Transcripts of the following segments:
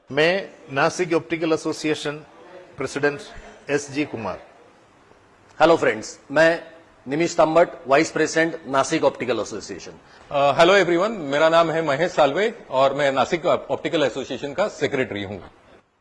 मैं Nashik optical association president S G. Kumar. Hello friends, मैं Nimish Tambat, vice president Nashik optical association. Hello everyone, मेरा नाम है महेश सालवे और मैं नासिक ऑप्टिकल एसोसिएशन का सेक्रेटरी हूं।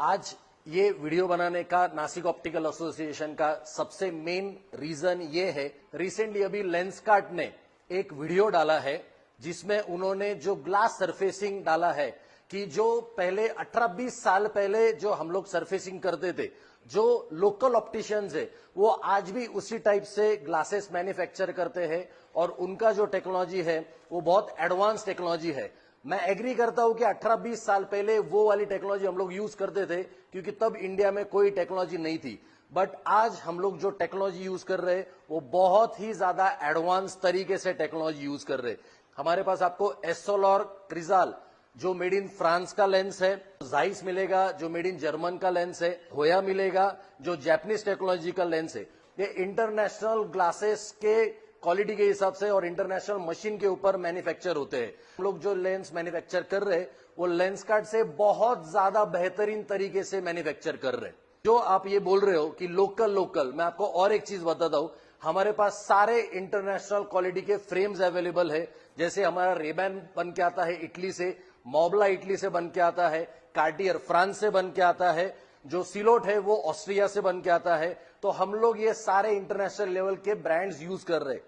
आज ये वीडियो बनाने का नासिक ऑप्टिकल एसोसिएशन का सबसे मेन रीजन ये है, रिसेंटली अभी लेंसकार्ट ने एक वीडियो डाला है जिसमें उन्होंने जो ग्लास सरफेसिंग डाला है कि जो पहले 18-20 साल पहले जो हम लोग सरफेसिंग करते थे, जो लोकल ऑप्टिशियंस है वो आज भी उसी टाइप से ग्लासेस मैन्युफैक्चर करते हैं और उनका जो टेक्नोलॉजी है वो बहुत एडवांस टेक्नोलॉजी है। मैं एग्री करता हूं कि 18-20 साल पहले वो वाली टेक्नोलॉजी हम लोग यूज करते थे क्योंकि तब इंडिया में कोई टेक्नोलॉजी नहीं थी, बट आज हम लोग जो टेक्नोलॉजी यूज कर रहे हैं वो बहुत ही ज्यादा एडवांस तरीके से टेक्नोलॉजी यूज कर रहे हैं। हमारे पास आपको एस्सोलॉर क्रिजाल जो मेड इन फ्रांस का लेंस है, जाइस मिलेगा जो मेड इन जर्मन का लेंस है, होया मिलेगा जो जापानीज टेक्नोलॉजी का लेंस है। ये इंटरनेशनल ग्लासेस के क्वालिटी के हिसाब से और इंटरनेशनल मशीन के ऊपर मैन्युफैक्चर होते हैं। हम लोग जो लेंस मैन्युफैक्चर कर रहे हैं वो लेंसकार्ट से बहुत ज्यादा बेहतरीन तरीके से मैन्युफैक्चर कर रहे हैं। जो आप ये बोल रहे हो कि लोकल, मैं आपको और एक चीज बताता हूं, हमारे पास सारे इंटरनेशनल क्वालिटी के फ्रेम्स अवेलेबल है। जैसे हमारा रेबैन बन के आता है इटली से, मॉबला इटली से बन के आता है, कार्टियर फ्रांस से बन के आता है, जो सिलोट है वो ऑस्ट्रिया से बन के आता है। तो हम लोग ये सारे इंटरनेशनल लेवल के ब्रांड्स यूज कर रहे हैं।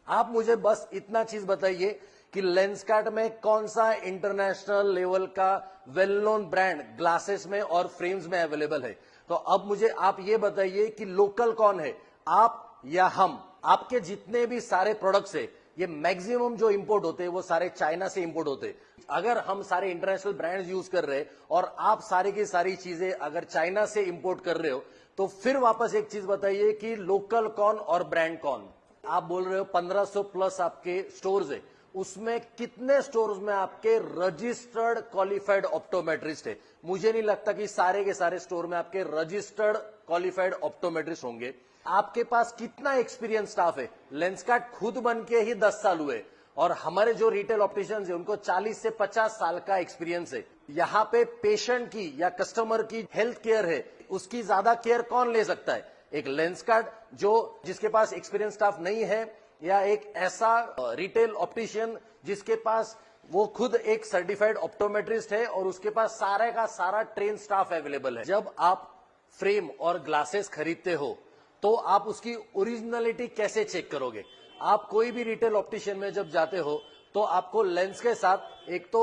आप मुझे बस इतना चीज बताइए कि लेंसकार्ट में कौन सा इंटरनेशनल लेवल का वेल नोन ब्रांड ग्लासेस में और फ्रेम्स में अवेलेबल है। तो अब मुझे आप ये बताइए कि लोकल कौन है, आप या हम। आपके जितने भी सारे प्रोडक्ट्स है ये मैक्सिमम जो इंपोर्ट होते हैं वो सारे चाइना से इंपोर्ट होते हैं। अगर हम सारे इंटरनेशनल ब्रांड्स यूज कर रहे हैं और आप सारी की सारी चीजें अगर चाइना से इंपोर्ट कर रहे हो तो फिर वापस एक चीज बताइए कि लोकल कौन और ब्रांड कौन। आप बोल रहे हो 1500 प्लस आपके स्टोर्स है, उसमें कितने स्टोर्स में आपके रजिस्टर्ड क्वालिफाइड ऑप्टोमेट्रिस्ट है? मुझे नहीं लगता कि सारे के सारे स्टोर में आपके रजिस्टर्ड क्वालिफाइड ऑप्टोमेट्रिस्ट होंगे। आपके पास कितना एक्सपीरियंस स्टाफ है? लेंसकार्ट खुद बन के ही 10 साल हुए और हमारे जो रिटेल ऑप्टिशियंस है उनको 40 से 50 साल का एक्सपीरियंस है। यहाँ पे पेशेंट की या कस्टमर की हेल्थ केयर है, उसकी ज्यादा केयर कौन ले सकता है? एक लेंसकार्ट जो जिसके पास एक्सपीरियंस स्टाफ नहीं है, या एक ऐसा रिटेल ऑप्टिशियन जिसके पास वो खुद एक सर्टिफाइड ऑप्टोमेट्रिस्ट है और उसके पास सारे का सारा ट्रेन स्टाफ अवेलेबल है। जब आप फ्रेम और ग्लासेस खरीदते हो तो आप उसकी ओरिजिनलिटी कैसे चेक करोगे? आप कोई भी रिटेल ऑप्टिशियन में जब जाते हो तो आपको लेंस के साथ एक तो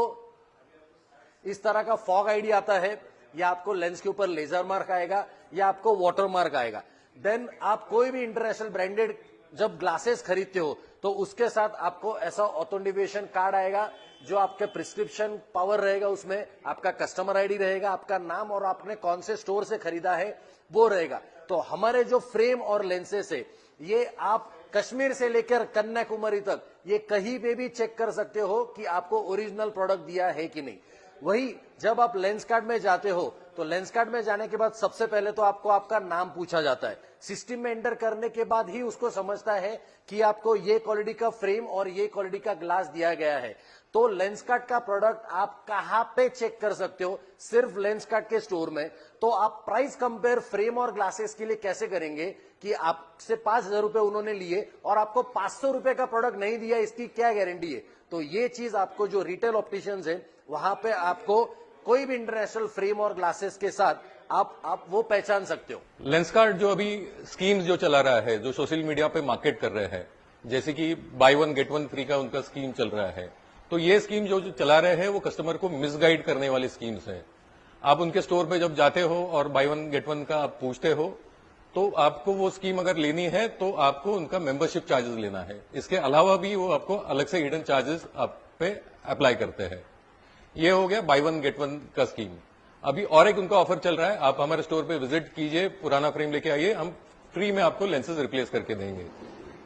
इस तरह का फॉग आईडी आता है, या आपको लेंस के ऊपर लेजर मार्क आएगा, या आपको वाटर मार्क आएगा। देन आप कोई भी इंटरनेशनल ब्रांडेड जब ग्लासेस खरीदते हो तो उसके साथ आपको ऐसा ऑथेंटिकेशन कार्ड आएगा जो आपके प्रिस्क्रिप्शन पावर रहेगा, उसमें आपका कस्टमर आईडी रहेगा, आपका नाम और आपने कौन से स्टोर से खरीदा है वो रहेगा। तो हमारे जो फ्रेम और लेंसेस है ये आप कश्मीर से लेकर कन्याकुमारी तक ये कहीं पे भी चेक कर सकते हो कि आपको ओरिजिनल प्रोडक्ट दिया है कि नहीं। वही जब आप लेंसकार्ट में जाते हो तो लेंसकार्ट में जाने के बाद सबसे पहले तो आपको आपका नाम पूछा जाता है। सिस्टम में एंटर करने के बाद ही उसको समझता है कि आपको ये क्वालिटी का फ्रेम और ये क्वालिटी का ग्लास दिया गया है। तो लेंसकार्ट का प्रोडक्ट आप कहां पे चेक कर सकते हो? सिर्फ लेंसकार्ट के स्टोर में। तो आप प्राइस कंपेयर फ्रेम और ग्लासेस के लिए कैसे करेंगे कि आपसे 5,000 रुपए उन्होंने लिए और आपको 500 रुपए का प्रोडक्ट नहीं दिया, इसकी क्या गारंटी है? तो ये चीज आपको जो रिटेल ऑप्टिशियंस है वहां पे आपको कोई भी इंटरनेशनल फ्रेम और ग्लासेस के साथ आप वो पहचान सकते हो। लेंसकार्ट जो अभी स्कीम्स जो चला रहा है, जो सोशल मीडिया पे मार्केट कर रहे हैं, जैसे कि by one get one free का उनका स्कीम चल रहा है, तो ये स्कीम जो चला रहे हैं वो कस्टमर को मिसगाइड करने वाली स्कीम्स है। आप उनके स्टोर पे जब जाते हो और बाय वन गेट वन का आप पूछते हो तो आपको वो स्कीम अगर लेनी है तो आपको उनका मेंबरशिप चार्जेस लेना है। इसके अलावा भी वो आपको अलग से हिडन चार्जेस आप पे अप्लाई करते हैं। ये हो गया बाय वन गेट वन का स्कीम। अभी और एक उनका ऑफर चल रहा है, आप हमारे स्टोर पे विजिट कीजिए, पुराना फ्रेम लेके आइए, हम फ्री में आपको लेंसेज रिप्लेस करके देंगे।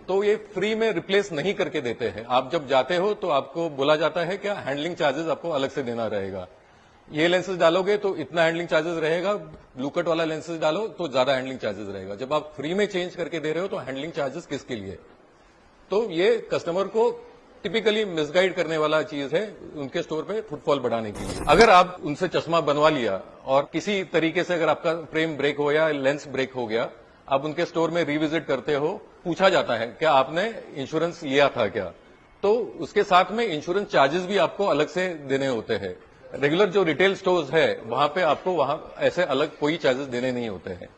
तो ये फ्री में रिप्लेस नहीं करके देते हैं। आप जब जाते हो तो आपको बोला जाता है क्या हैंडलिंग चार्जेस आपको अलग से देना रहेगा। ये लेंसेज डालोगे तो इतना हैंडलिंग चार्जेस रहेगा, ब्लू कट वाला लेंसेज डालो तो ज्यादा हैंडलिंग चार्जेस रहेगा। जब आप फ्री में चेंज करके दे रहे हो तो हैंडलिंग चार्जेस किसके लिए? तो ये कस्टमर को टिपिकली मिसगाइड करने वाला चीज है उनके स्टोर पे फुटफॉल बढ़ाने के लिए। अगर आप उनसे चश्मा बनवा लिया और किसी तरीके से अगर आपका फ्रेम ब्रेक हो या लेंस ब्रेक हो गया, आप उनके स्टोर में रिविजिट करते हो, पूछा जाता है क्या आपने इंश्योरेंस लिया था क्या, तो उसके साथ में इंश्योरेंस चार्जेस भी आपको अलग से देने होते हैं। रेगुलर जो रिटेल स्टोर्स है वहां पे आपको वहां ऐसे अलग कोई चार्जेस देने नहीं होते हैं।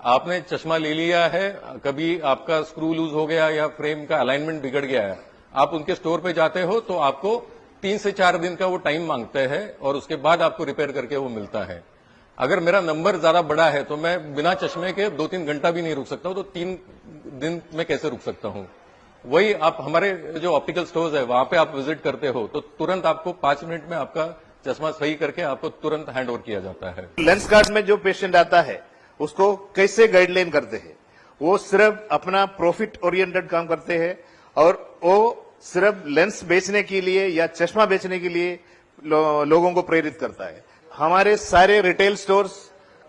आपने चश्मा ले लिया है, कभी आपका स्क्रू लूज हो गया या फ्रेम का अलाइनमेंट बिगड़ गया है, आप उनके स्टोर पे जाते हो तो आपको 3 से 4 दिन का वो टाइम मांगते हैं और उसके बाद आपको रिपेयर करके वो मिलता है। अगर मेरा नंबर ज्यादा बड़ा है तो मैं बिना चश्मे के 2-3 घंटा भी नहीं रुक सकता हूं, तो 3 दिन में कैसे रुक सकता हूं। वही आप हमारे जो ऑप्टिकल स्टोर्स है वहां पे आप विजिट करते हो तो तुरंत आपको 5 मिनट में आपका चश्मा सही करके आपको तुरंत हैंड ओवर किया जाता है। लेंस कार्ड में जो पेशेंट आता है उसको कैसे गाइडलाइन करते हैं, वो सिर्फ अपना प्रॉफिट ओरिएंटेड काम करते हैं और वो सिर्फ लेंस बेचने के लिए या चश्मा बेचने के लिए लोगों को प्रेरित करता है। हमारे सारे रिटेल स्टोर्स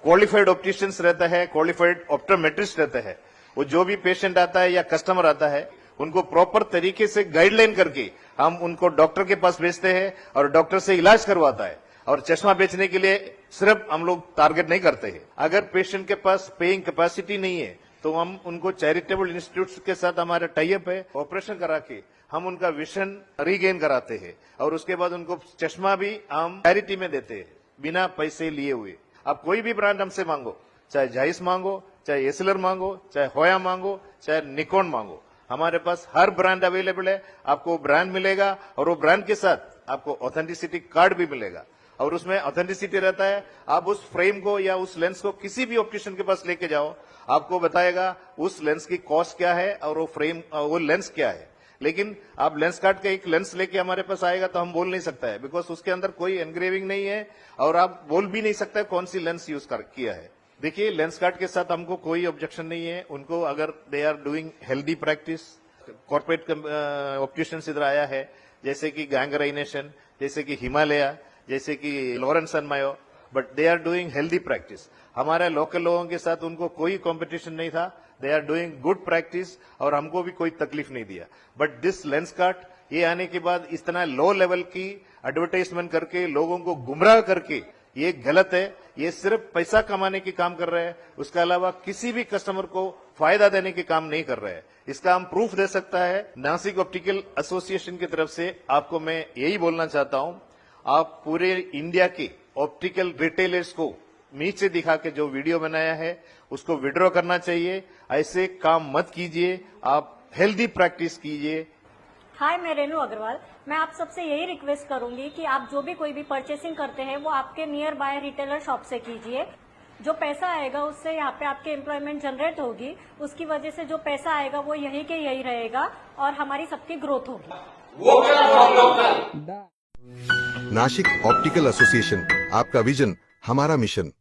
क्वालिफाइड ऑप्टिशियंस रहता है, क्वालिफाइड ऑप्टोमेट्रिस्ट रहता है। वो जो भी पेशेंट आता है या कस्टमर आता है उनको प्रॉपर तरीके से गाइडलाइन करके हम उनको डॉक्टर के पास भेजते हैं और डॉक्टर से इलाज करवाता है। और चश्मा बेचने के लिए सिर्फ हम लोग टारगेट नहीं करते हैं। अगर पेशेंट के पास पेइंग कैपेसिटी नहीं है तो हम उनको चैरिटेबल इंस्टीट्यूट्स के साथ हमारा टाई अप है, ऑपरेशन करा के हम उनका विजन रीगेन कराते हैं और उसके बाद उनको चश्मा भी हम चैरिटी में देते हैं बिना पैसे लिए हुए। आप कोई भी ब्रांड हमसे मांगो, चाहे जाइस मांगो, चाहे एसएलआर मांगो, चाहे होया मांगो, चाहे निकॉन मांगो, हमारे पास हर ब्रांड अवेलेबल है। आपको ब्रांड मिलेगा और वो ब्रांड के साथ आपको ऑथेंटिसिटी कार्ड भी मिलेगा और उसमें ऑथेंटिसिटी रहता है। आप उस फ्रेम को या उस लेंस को किसी भी ऑप्टिशियन के पास लेके जाओ, आपको बताएगा उस लेंस की कॉस्ट क्या है और वो फ्रेम वो लेंस क्या है। लेकिन आप लेंस कार्ड का एक लेंस लेके हमारे पास आएगा तो हम बोल नहीं सकता है, बिकॉज उसके अंदर कोई एनग्रेविंग नहीं है और आप बोल भी नहीं सकते कौन सी लेंस यूज किया है। देखिए, लेंस कार्ड के साथ हमको कोई ऑब्जेक्शन नहीं है। उनको अगर they are doing healthy practice, corporate opticians इधर आया है जैसे कि गैंग राइनेशन, जैसे कि हिमालय, जैसे कि Lawrence and Mayo, but they are doing healthy practice. हमारे लोकल लोगों के साथ उनको कोई कंपटीशन नहीं था। They are doing good practice और हमको भी कोई तकलीफ नहीं दिया। बट दिस लेंस कार्ड ये आने के बाद इतना लो लेवल की एडवर्टाइजमेंट करके लोगों को गुमराह करके ये गलत है। ये सिर्फ पैसा कमाने की काम कर रहे हैं, उसके अलावा किसी भी कस्टमर को फायदा देने के काम नहीं कर रहे हैं। इसका हम प्रूफ दे सकता है। नासिक ऑप्टिकल एसोसिएशन की तरफ से आपको मैं यही बोलना चाहता हूं, आप पूरे इंडिया के ऑप्टिकल रिटेलर्स को नीचे दिखा के जो वीडियो बनाया है उसको विड्रॉ करना चाहिए। ऐसे काम मत कीजिए, आप हेल्दी प्रैक्टिस कीजिए। हाय, मैं रेनू अग्रवाल। मैं आप सबसे यही रिक्वेस्ट करूंगी कि आप जो भी कोई भी परचेसिंग करते हैं वो आपके नियर बाय रिटेलर शॉप से कीजिए। जो पैसा आएगा उससे यहाँ पे आपके एम्प्लॉयमेंट जनरेट होगी, उसकी वजह से जो पैसा आएगा वो यही के यही रहेगा और हमारी सबकी ग्रोथ होगी। नासिक ऑप्टिकल एसोसिएशन, आपका विजन हमारा मिशन।